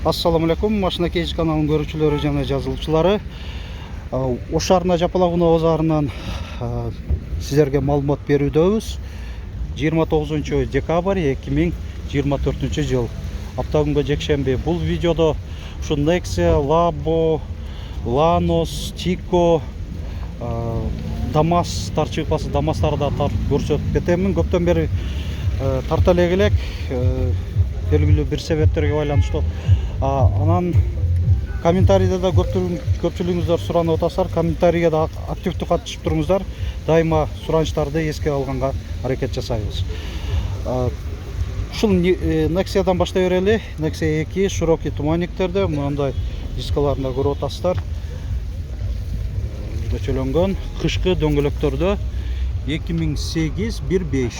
Assalamu alaikum, Машина Кейж каналының көрүүчүлөрү жана жазылуучулары. Ош шаарына Жапалакуноо базарынан сиздерге маалымат берүүдөбүз. 29 декабрь 2024 жыл. Апта күнгө жекшемби. Бул видеодо ушу Nexia, Labo, Lanos, Tico, Damas тарчыпасы, Дамастарды көрсөтүп кетемин. Көптөн бери тарта элек белгилүү бир себептерге байланыштуу. Анан комментарийде да көпчүлүгүңүздөр суранып атасыздар. Комментарийге да активдүү катышып туруңуздар. Дайыма суранычтарды эске алганга аракет жасайбыз. Ушул Nexia'дан баштай берели. Nexia 2 широкий туманниктерде мындай дискаларында көрүп атасыздар. Дөчөлөнгөн кышкы дөңгөлөктөрдө 2008-15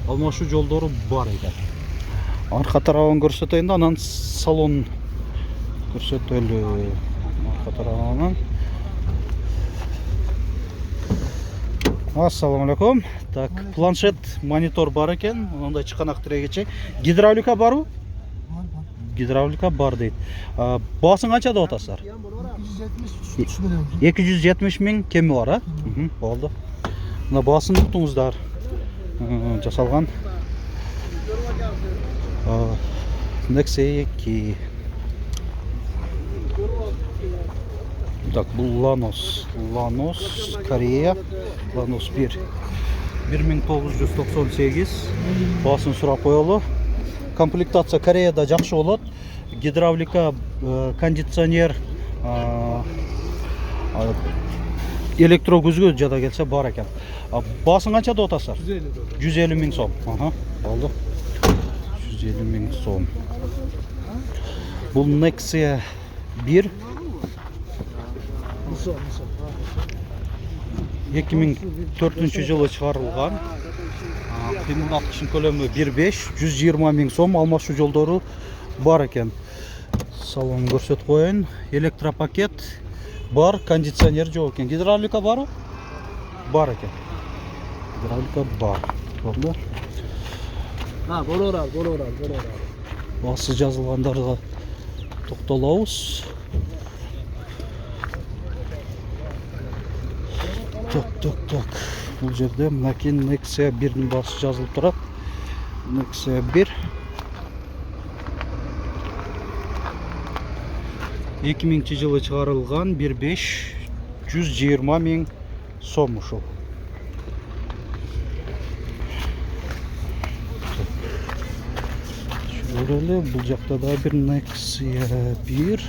алмашуу жолдору бар экен. Арка тарабын көрсөтөйүн да, анан салон көрсөтөлү. Арка тарабынан. Ассаламу алейкум. Так, планшет, монитор бар экен. Мындай чыканак тирегечи. Гидравлика барбы? Гидравлика бар дейт. Баасын канча деп атасыздар? 270 миң кеми бар, а? Болду. Мына баасын уктуңуздар. Жасалган. Nexia 2. Так, бул Lanos, Корея, Lanos 1. 1998. Баасын сурап коелу. Комплектация Кореяда жакшы болот. Гидравлика, кондиционер, электро күзгү жада келсе бар экен. Баасын канча деп атасыздар? 150 миң сом. Болду. 150 миң сом. Бул Nexia 1. 2004 жылы чыгарылган. Кыймылдаткычын көлөмү 1.5, 120 миң сом. Алмашуу жолдору бар экен. Салонун көрсөтүп коеюн. Электропакет бар, кондиционер жок экен. Гидравлика барбы? Бар экен. Гидравлика бар. Болду. Болорал. Басы жазылгандарга токтолобуз. Так. Бул жерде мынакей Nexia 1'ин басы жазылып турат. Nexia 1. 2000 жылы чыгарылган 1.5, 120 миң сом ушул. Шöyle, бул жакта да бир Nexia 1.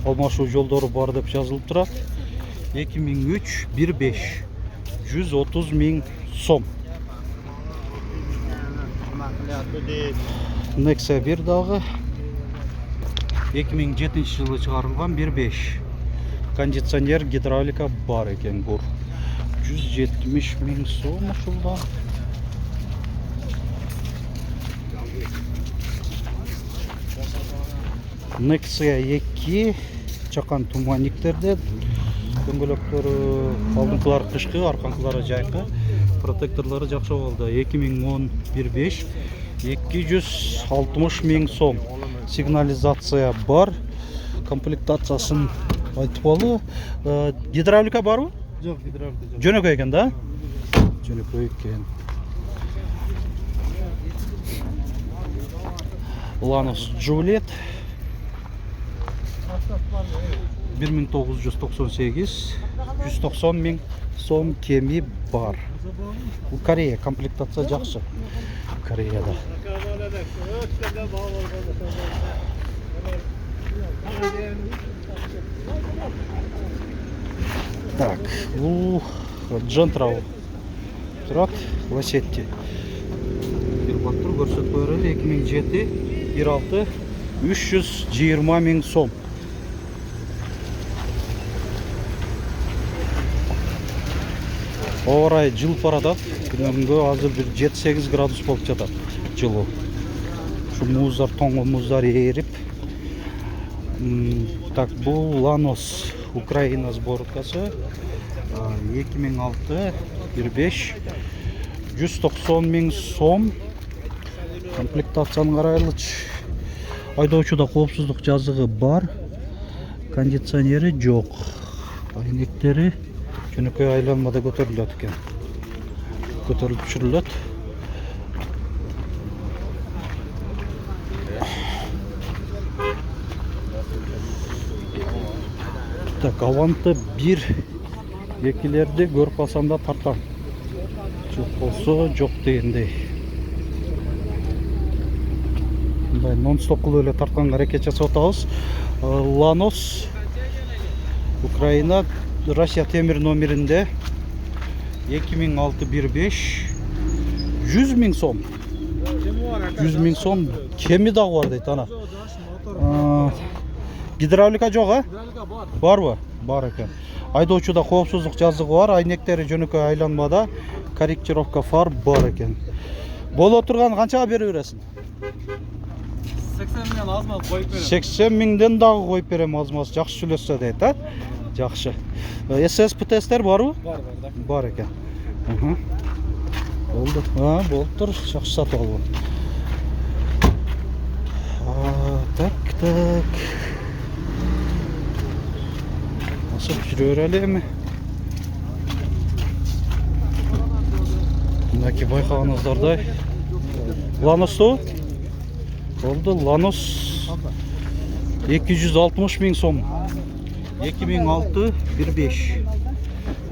Алмашуу жолдору бар деп жазылып турат. 2003 1.5, 130 миң сом. Nexia 1 дагы 2007 жылы чыгарылган 1.5. Кондиционер, гидравлика бар экен бул. 170 миң сом ушулда. Nexia 2 чакан туманниктерде дөңгөлөктөрү алдыңкылары кышкы, арканкылары жайкы, протекторлору жакшы болду. 2010 1.5, 260 миң сом. Сигнализация бар. Комплектациясын айтып болду. Гидравлика барбы? Жок, гидравлика жок. Жөнөкөй экен да? Жөнөкөй экен. Lanos Juliet 1998, 190 миң сом кеми бар. Бул Корея, комплектация жакшы. Кореяда. Так, бул Gentrao турат, Lacetti. Бир баттыр көрсөтүп берели. 2007, 1.6, 320 миң сом. Орай жыл парадат. Күнгө азыр бир 7-8 градус болуп жатат жылуу. Ушу муздар, тоңго муздар эрип. Так, бул Lanos Украина сборкасы. 2006, 1.5, 190 миң сом. Комплектацияны карайлычы. Айдоочуда коопсуздук жазыгы бар. Кондиционери жок. Айнектери жөнөкөй айланмада көтөрүлөт экен. Көтөрүлүп түшүрүлөт. Так, Аванты 1 экилерди көрүп калсам да тарткан. Жок болсо жок дегендей. Мындай нон-стоп кылып эле тартканга аракет жасап атабыз. Ланос Украина Россия темир номеринде 2006-15 100 000 сом. 100 000 сом кеми дагы бар дейт ана. Гидравлика жок, а? Барбы? Бар экен. Айдоочуда коопсуздук жазыгы бар, айнектери жөнөкөй айланмада, корректировка фар бар экен. Боло турган канчага бере бересиң? 80 000 азмаз коюп берем. 80 000ден дагы коюп берем азмаз. Жакшы сүйлөшсө дейт, а? Жакшы. СС ПТСтер барбы? Бар экен. Болду. Болуптур. Жакшы сатып алып. Так. Насып жүрө берели. Мынакей байкаганыңыздардай. Ланосу? Oldu. Lanos 260 000 сом. 2006-15.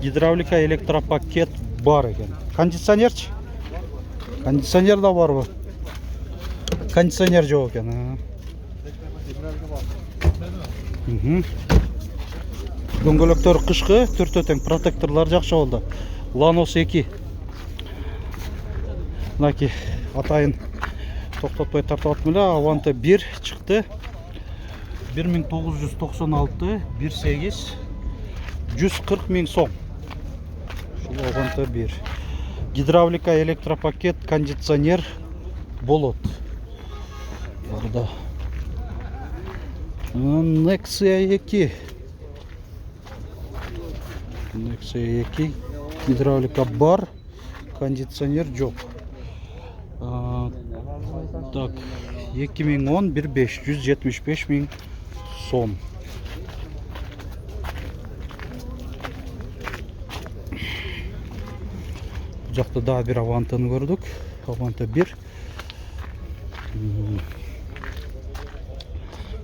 Гидравлика электропакет бар екен. Кондиционерчи? Кондиционер да бар бу. Кондиционер жок екен. Дөңгөлөктөр кышкы, төртөө тең протекторлор жакшы болду. Lanos 2. Мынакей атайын токтотпой тартып атмын эле. Аванта 1 чыкты. 1996 18 140 000 сом. Ушул Аванта 1. Гидравлика электропакет, кондиционер болот. Барда. Nexia 2. Nexia 2. Гидравлика бар, кондиционер жок. Так, 2010-15 175 000 сом. Бу жакта дагы бир Авантаны көрдүк. Аванта 1.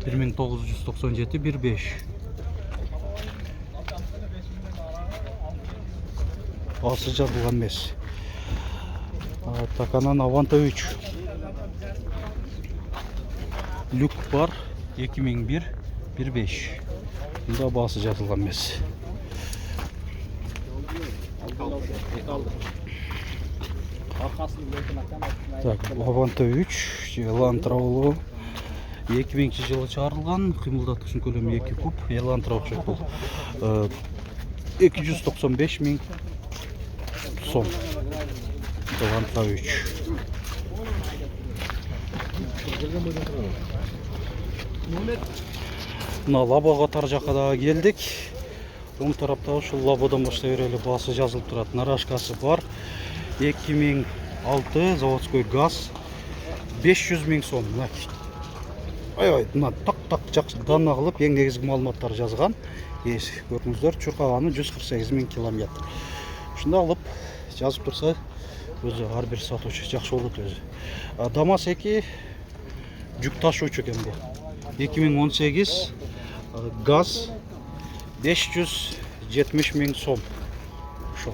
1997-15. Асы жазылган эмес. Так, анан Аванта 3. Люк бар 2001-15. Мында басы жазылган эмес. Так, Аванта 3, Елантра болу. 2000-жылы чыгарылган, кыймылдаткычын көлөмү 2 куб, Елантра окшойт бул. 295 000 сом. Елантра 3. Мына лабога тар жака дагы келдик. Оң тарапта ушул лабодан баштай берели, басы жазылып турат. Нарашкасы бар. 2006 заводской газ 500 000 сом. Мына так жакшы дана кылып эң негизги маалыматтар жазган. Көрдүңүздөр, чуркаганы 148 000 километр. Ушундай кылып жазып турса, өзү ар бир сатуучу жакшы болот өзү. ДАМАЗ 2 жүк ташуучу экен бу. 2018 газ 570 000 сом. Ошо.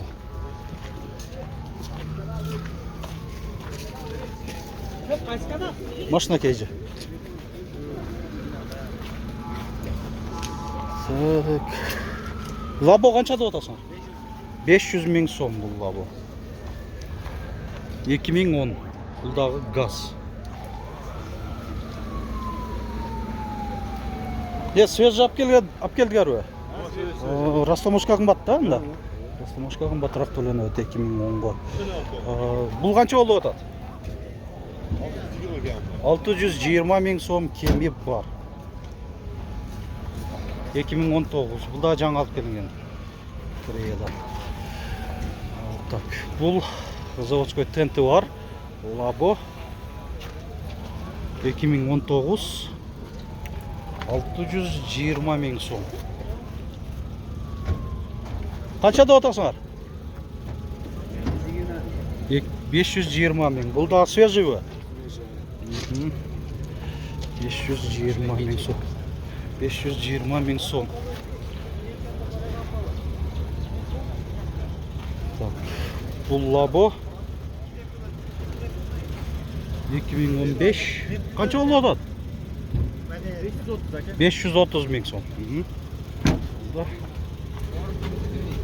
Машина кейжи. Лабо канча деп атасың? 500 000 сом бул лабо. 2010. Бул дагы газ. Свежий алып келдигерби? Растаможка кымбат да анда? Растаможка кымбатыраак төлөнөт 2010го. Бул канча болуп атат? 620 000 сом кеми бар. 2019. Бул да жаңы алып келинген. Кореядан. Так, бул заводской тенти бар. Лабо. 2019 620 миң сом. Қанша деп отасыңар? 520 миң. Бұл да свежий бі? 520 миң сом. 520 миң сом. Бұл лабо 2015. Қанша ол отады? 530 миң сом.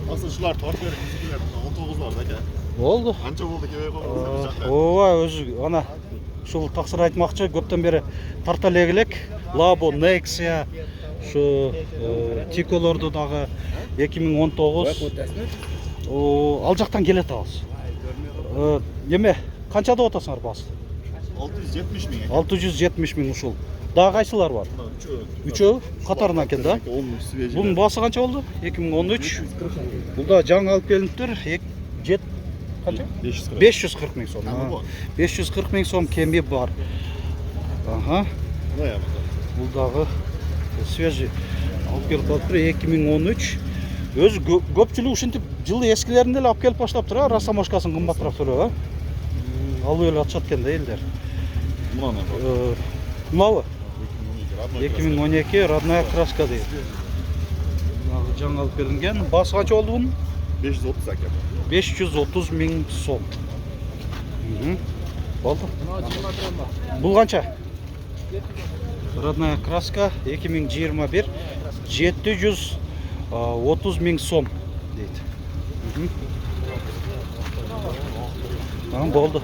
Asılçılar tort verir, bizimkiler 19'lar da gel. Oldu. Anca oldu ki koyalım. Ова, өзі, ана, шул тақсыр айтмақчы, көптен бері тарта легілек, Лабо, Nexia, шу Тиколорды дағы 2019. Ал жақтан келет ауыз. Еме, қаншада отасыңар басы? 670 миң. 670 миң ушул. Дағы қайсылар бар? Үчөө қатарынан кен да? Бұның басы қанша болды? 2013. Бұл да жаңа алып келінттір. 540 миң сом. 540 миң сом кеме бар. Аха. Бұл дағы свежий алып келіп қалыптыр. 2013. Өзі көпчілік үшінтіп жылы ескілерінде алып келіп баштап тұр. Растамашкасын қымбатырақ түрі. Алу елі атшат кенде елдер. Мынауы? 2012 родная краска дейді. Жаңа алып келінген. Басы қанша болды бұның? 530 әкем. 530 миң сом. Болды. Бұл қанша? Родная краска 2021 730 миң сом дейді. Болды.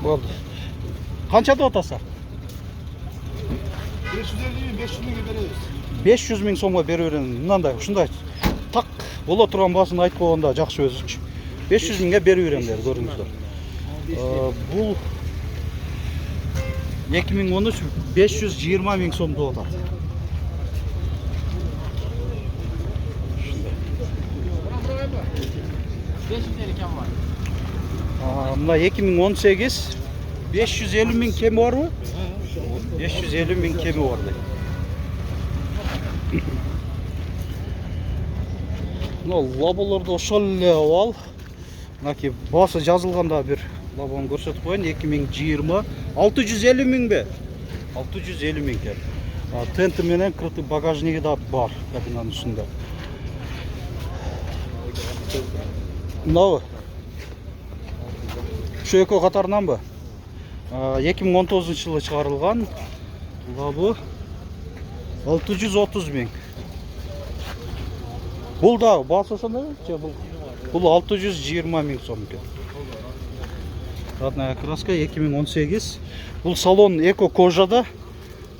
Болды. Қаншада отаса? 550 миңге береміз. 500 миң сомға беріп беремін. Мынандай, шындай тақ бола тұрған басын айтып қойғанда жақсы өзі. 500 миңге беріп беремдер, көріңіздер. Бұл 2013 520 миң сомды отады. Мына 2018 550 миң кемі бар ма? 550 миң кемі бар дейді. Лаболарды ошол ал. Мынаки басы жазылғанда бір лабоны көрсетіп қойын. 2020 650 миң бе? 650 миң кем. Тенті менен крытый багажнигі да бар кабинаның үстінде. Мынау шу эко қатарынан ба? 2019 жылы шығарылған лабо 630 миң. Бұл да басы сонда? Бұл 620 миң сом екен. Родная краска 2018. Бұл салон эко кожада.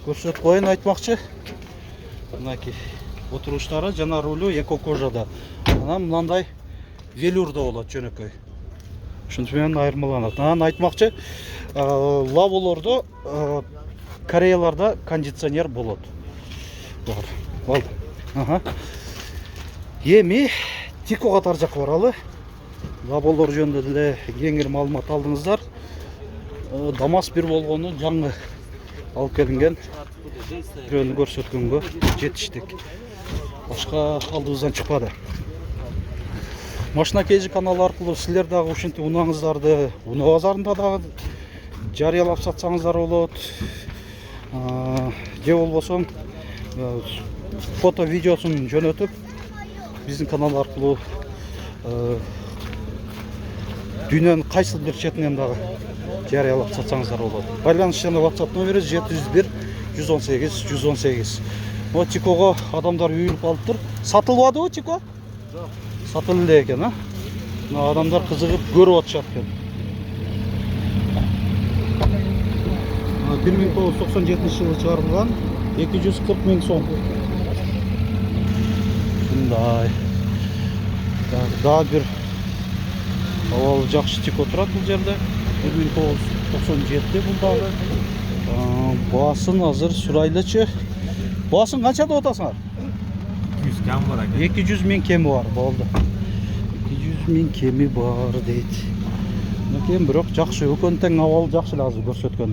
Көрсетіп қойын айтмақшы. Мынаки отыруштары жана рулю эко кожада. Мынандай велюрда болады жөнөкөй. Шунымен айырмаланады. Айтмақшы, лаболорда Кореяларда кондиционер болады. Болды. Еми Тико қатар жақ баралы. Лаболор жөнінде де еңгір малымат алдыңыздар. Дамас бір болғаны жаңы алып келінген. Біреуіні көрсеткенге жетіштік. Башқа алдымыздан шықпады. Машина Кейжі каналы арқылы сіздер дағы үшінті ұнаңыздарды ұны базарында дағы жариялап сатсаңыздар болады. Же болбосоң фото видеосын жөнөтүп біздің канал арқылы дүйненің қайсы бір шетінен дағы жариялап сатсаңыздар болады. Байланыс және WhatsApp номері 701 118 118. Тикоға адамдар үйіліп алып тұр. Сатылады о Тико? Сатылды екен, адамдар қызығып көріп отшат екен. 1997 жылы шығарылған 240 миң сом. Бұндай. Да бір авалы жақшы Тико тұрады бұл жерде. 1997-де бұндағы. Басын азыр сұрайлычы. Басын қаншада отасыңар? 200 миң кемі бар, болды. 200 миң кемі бар дейді. Мынакей бирок жакшы экөөнүн тең абалы жакшы эле азыр көрсөткөн.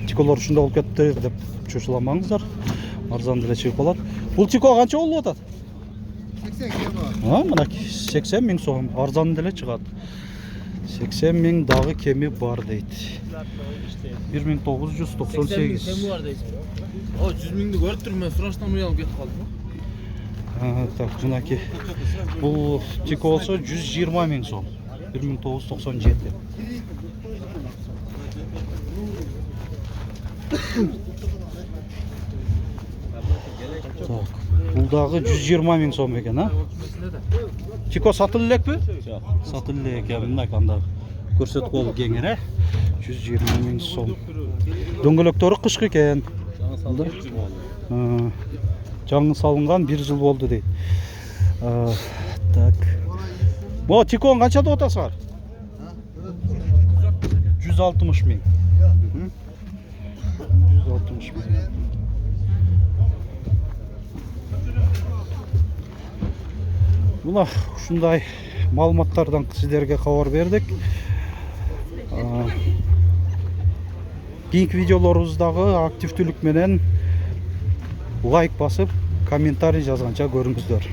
Тиколор ушундай болуп кетти деп чучуламаңыздар. Арзан деле чыгып калат. Бул тико канча болуп атат? 80 км. Мынакей 80 000 сом, арзан деле чыгат. 80 000 дагы кеми бар дейт. 1998. Кеми бар дейсиң. О, 100 000'ди көрүп турмун, мен сурашtan уялып кетип калдым. Так, мынакей. Бул тико болсо 120 000 сом. 1997. Так, бул дагы 120 000 сом экен, а? Тико сатылып элекпи? Жок, сатылып элек экен, мына кандай көрсөтүп кол кеңири. 120 000 сом. Дөңгөлөктөрү кышкы экен. Жаңы салынган 1 жыл болду дейт. Так. Бо тикон канча деп атасыңар? 160 000. 160 000. Мына ушундай маалыматтардан сиздерге кабар бердик. Кийинки видеолорубуздагы активдүүлүк менен лайк басып, комментарий жазганча көрүңүздөр.